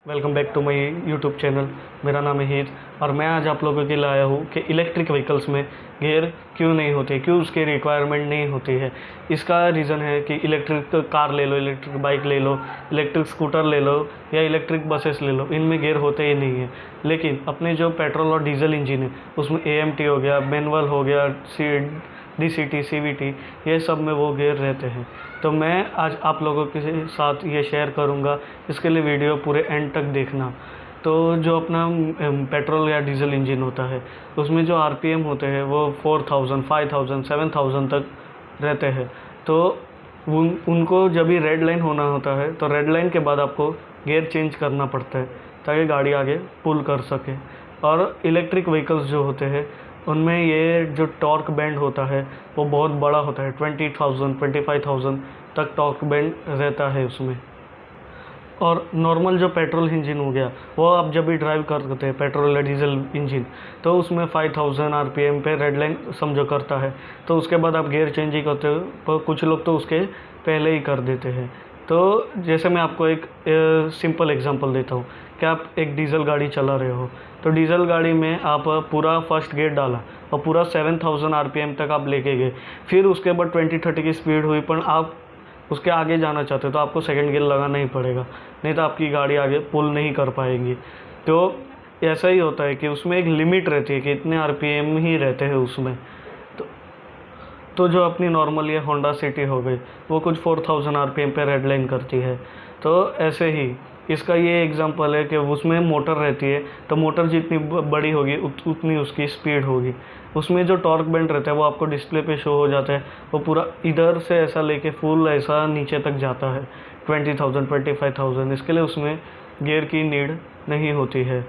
Welcome back to my YouTube channel. मेरा नाम है हीर और मैं आज आप लोगों के लिए आया हूँ कि इलेक्ट्रिक व्हीकल्स में गियर क्यों नहीं होते, क्यों उसकी रिक्वायरमेंट नहीं होती है। इसका रीज़न है कि इलेक्ट्रिक कार ले लो, इलेक्ट्रिक बाइक ले लो, इलेक्ट्रिक स्कूटर ले लो या इलेक्ट्रिक बसेस ले लो, इनमें गियर होते ही नहीं है। लेकिन अपने जो पेट्रोल और डीजल इंजन है उसमें AMT हो गया, मैनुअल हो गया, DCT, CVT, ये सब में वो गियर रहते हैं। तो मैं आज आप लोगों के साथ ये शेयर करूँगा, इसके लिए वीडियो पूरे एंड तक देखना। तो जो अपना पेट्रोल या डीजल इंजन होता है उसमें जो RPM होते हैं वो 4000, 5000, 7000 तक रहते हैं। तो उनको जब भी रेड लाइन होना होता है तो रेड लाइन के बाद आपको गियर चेंज करना पड़ता है ताकि गाड़ी आगे पुल कर सके। और इलेक्ट्रिक व्हीकल्स जो होते हैं उनमें ये जो टॉर्क बैंड होता है वो बहुत बड़ा होता है, 20,000 25,000 तक टॉर्क बैंड रहता है उसमें। और नॉर्मल जो पेट्रोल इंजन हो गया वो आप जब भी ड्राइव करते हैं पेट्रोल या डीजल इंजन तो उसमें 5000 RPM पे रेड लाइन समझो करता है, तो उसके बाद आप गियर चेंज ही करते हो। पर कुछ लोग तो उसके पहले ही कर देते हैं। तो जैसे मैं आपको एक सिंपल एग्जांपल देता हूँ कि आप एक डीजल गाड़ी चला रहे हो, तो डीजल गाड़ी में आप पूरा फर्स्ट गियर डाला और पूरा 7000 RPM तक आप लेके गए। फिर उसके बाद 20-30 की स्पीड हुई पर आप उसके आगे जाना चाहते हो तो आपको सेकंड गियर लगाना ही पड़ेगा, नहीं तो आपकी गाड़ी आगे पुल नहीं कर पाएगी। तो ऐसा ही होता है कि उसमें एक लिमिट रहती है कि इतने RPM ही रहते हैं उसमें। तो जो अपनी नॉर्मल ये होंडा सिटी हो गई वो कुछ 4000 RPM पे रेड लाइन करती है। तो ऐसे ही इसका ये एग्जांपल है कि उसमें मोटर रहती है, तो मोटर जितनी बड़ी होगी उतनी उसकी स्पीड होगी। उसमें जो टॉर्क बैंड रहता है वो आपको डिस्प्ले पे शो हो जाता है, वो पूरा इधर से ऐसा लेके फुल ऐसा नीचे तक जाता है 20,000 25,000। इसके लिए उसमें गियर की नीड नहीं होती है।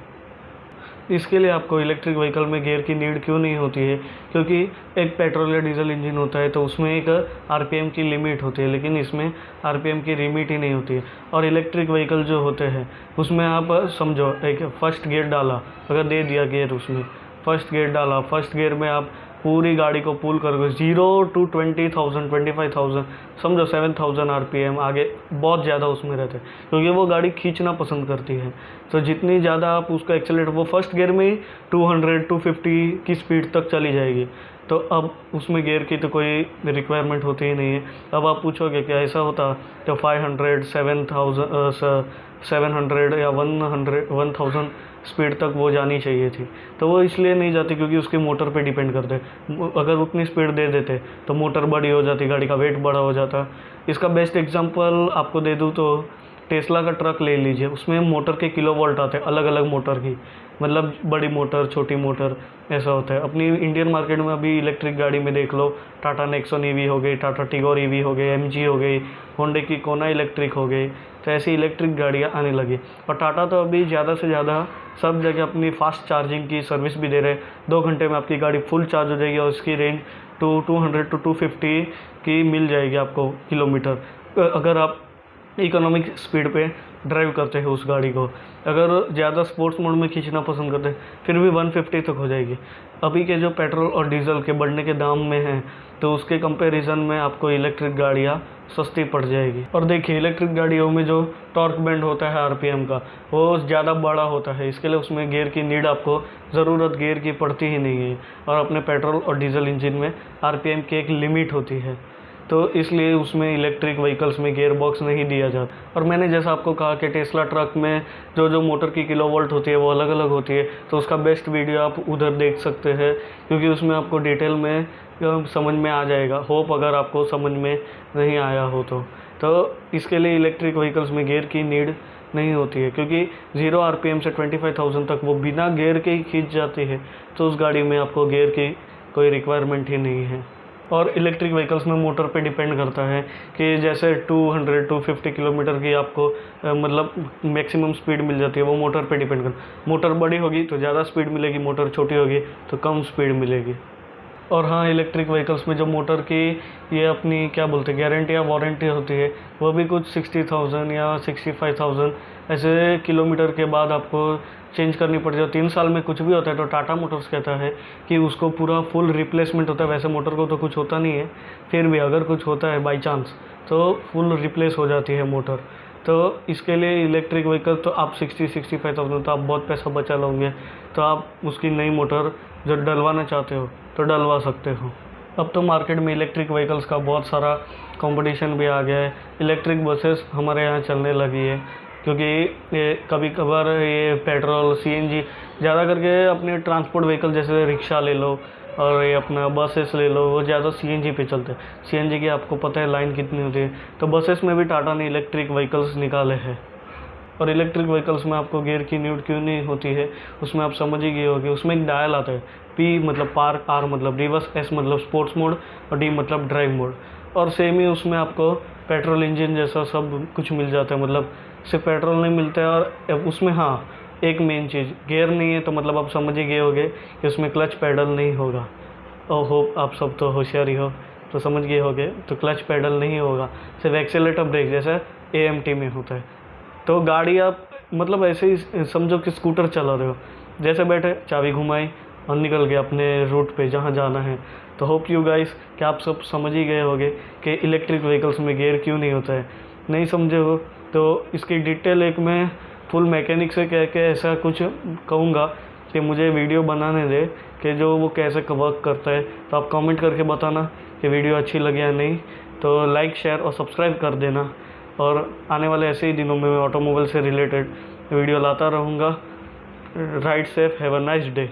इसके लिए आपको इलेक्ट्रिक व्हीकल में गियर की नीड क्यों नहीं होती है, क्योंकि एक पेट्रोल या डीजल इंजन होता है तो उसमें एक RPM की लिमिट होती है, लेकिन इसमें RPM की लिमिट ही नहीं होती है। और इलेक्ट्रिक व्हीकल जो होते हैं उसमें आप समझो एक फर्स्ट गियर डाला, अगर दे दिया गियर, उसमें फर्स्ट गियर डाला, फर्स्ट गियर में आप पूरी गाड़ी को पुल करोगे 0 to 20,000 25,000, समझो 7000 RPM आगे बहुत ज़्यादा उसमें रहते हैं, क्योंकि वो गाड़ी खींचना पसंद करती है। तो जितनी ज़्यादा आप उसका एक्सेलेरेट, वो फर्स्ट गियर में ही 200 250 की स्पीड तक चली जाएगी। तो अब उसमें गियर की तो कोई रिक्वायरमेंट होती ही नहीं है। अब आप पूछोगे क्या ऐसा होता तो 500 700 या 1000 स्पीड तक वो जानी चाहिए थी। तो वो इसलिए नहीं जाती क्योंकि उसके मोटर पे डिपेंड करते। अगर उतनी स्पीड दे देते तो मोटर बड़ी हो जाती, गाड़ी का वेट बड़ा हो जाता। इसका बेस्ट एग्जांपल आपको दे दूँ तो टेस्ला का ट्रक ले लीजिए, उसमें मोटर के किलोवाट आते हैं, अलग अलग मोटर की, मतलब बड़ी मोटर छोटी मोटर ऐसा होता है। अपनी इंडियन मार्केट में अभी इलेक्ट्रिक गाड़ी में देख लो, टाटा नेक्सॉन EV हो गई, टाटा टिगोर EV हो गई, MG हो गई, होंडे की कोना इलेक्ट्रिक हो गई। तो ऐसी इलेक्ट्रिक गाड़ियाँ आने लगी। और टाटा तो अभी ज़्यादा से ज़्यादा सब जगह अपनी फास्ट चार्जिंग की सर्विस भी दे रहे हैं। 2 घंटे में आपकी गाड़ी फुल चार्ज हो जाएगी और उसकी रेंज 200 to 250 की मिल जाएगी आपको किलोमीटर, अगर आप इकोनॉमिक स्पीड पे ड्राइव करते हैं उस गाड़ी को। अगर ज़्यादा स्पोर्ट्स मोड में खींचना पसंद करते हैं फिर भी 150 तक हो जाएगी। अभी के जो पेट्रोल और डीजल के बढ़ने के दाम में हैं तो उसके कंपैरिजन में आपको इलेक्ट्रिक गाड़ियाँ सस्ती पड़ जाएगी। और देखिए इलेक्ट्रिक गाड़ियों में जो टॉर्क बैंड होता है RPM का वो ज़्यादा बड़ा होता है, इसके लिए उसमें गियर की नीड आपको ज़रूरत गियर की पड़ती ही नहीं है। और अपने पेट्रोल और डीजल इंजन में RPM की एक लिमिट होती है, तो इसलिए उसमें इलेक्ट्रिक व्हीकल्स में गियर बॉक्स नहीं दिया जाता। और मैंने जैसा आपको कहा कि टेस्ला ट्रक में जो मोटर की किलोवोल्ट होती है वो अलग अलग होती है, तो उसका बेस्ट वीडियो आप उधर देख सकते हैं, क्योंकि उसमें आपको डिटेल में समझ में आ जाएगा। होप अगर आपको समझ में नहीं आया हो तो इसके लिए इलेक्ट्रिक व्हीकल्स में गियर की नीड नहीं होती है, क्योंकि 0 RPM से 25,000 तक वो बिना गियर के ही खींच जाती है। तो उस गाड़ी में आपको गियर की कोई रिक्वायरमेंट ही नहीं है। और इलेक्ट्रिक व्हीकल्स में मोटर पे डिपेंड करता है कि जैसे 200 250 किलोमीटर की आपको मतलब मैक्सिमम स्पीड मिल जाती है, वो मोटर पे डिपेंड करता। मोटर बड़ी होगी तो ज़्यादा स्पीड मिलेगी, मोटर छोटी होगी तो कम स्पीड मिलेगी। और हाँ, इलेक्ट्रिक व्हीकल्स में जो मोटर की ये अपनी क्या बोलते हैं गारंटी या वारंटी होती है वो भी कुछ 60,000 या 65,000 ऐसे किलोमीटर के बाद आपको चेंज करनी पड़ती है। 3 साल में कुछ भी होता है तो टाटा मोटर्स कहता है कि उसको पूरा फुल रिप्लेसमेंट होता है। वैसे मोटर को तो कुछ होता नहीं है, फिर भी अगर कुछ होता है बाई चांस तो फुल रिप्लेस हो जाती है मोटर। तो इसके लिए इलेक्ट्रिक व्हीकल तो आप 60-65,000 तो आप बहुत पैसा बचा लोगे, तो आप उसकी नई मोटर जो डलवाना चाहते हो तो डलवा सकते हो। अब तो मार्केट में इलेक्ट्रिक व्हीकल्स का बहुत सारा कंपटीशन भी आ गया है। इलेक्ट्रिक बसेस हमारे यहाँ चलने लगी है, क्योंकि ये कभी कभार ये पेट्रोल सीएनजी ज़्यादा करके अपने ट्रांसपोर्ट व्हीकल जैसे रिक्शा ले लो और ये अपना बसेस ले लो, वो ज़्यादा सीएनजी पे चलते हैं। सीएनजी की आपको पता है लाइन कितनी होती है, तो बसेस में भी टाटा ने इलेक्ट्रिक व्हीकल्स निकाले हैं। और इलेक्ट्रिक व्हीकल्स में आपको गियर की नीड क्यों नहीं होती है, उसमें आप समझ ही गए होगे। उसमें एक डायल आता है, पी मतलब पार्क, आर मतलब रिवर्स, एस मतलब स्पोर्ट्स मोड और डी मतलब ड्राइव मोड। और सेम ही उसमें आपको पेट्रोल इंजन जैसा सब कुछ मिल जाता है, मतलब सिर्फ पेट्रोल नहीं मिलता है। और उसमें हाँ, एक मेन चीज़, गियर नहीं है तो मतलब आप समझ ही गए होगे कि उसमें क्लच पैडल नहीं होगा। और होप आप सब तो होशियार ही हो, तो समझ गए होगे, तो क्लच पैडल नहीं होगा, सिर्फ एक्सेलेटर ब्रेक जैसा एएमटी में होता है। तो गाड़ी आप मतलब ऐसे ही समझो कि स्कूटर चला रहे हो, जैसे बैठे चाबी घुमाई और निकल गए अपने रूट पे जहाँ जाना है। तो होप यू गाइस कि आप सब समझ ही गए होगे कि इलेक्ट्रिक व्हीकल्स में गियर क्यों नहीं होता है। नहीं समझे हो तो इसकी डिटेल एक मैं फुल मैकेनिक से कह के ऐसा कुछ कहूँगा कि मुझे वीडियो बनाने दे कि जो वो कैसे वर्क करता है। तो आप कमेंट करके बताना कि वीडियो अच्छी लगी या नहीं, तो लाइक शेयर और सब्सक्राइब कर देना। और आने वाले ऐसे ही दिनों में मैं ऑटोमोबाइल से रिलेटेड वीडियो लाता रहूँगा। Ride safe, have a nice day.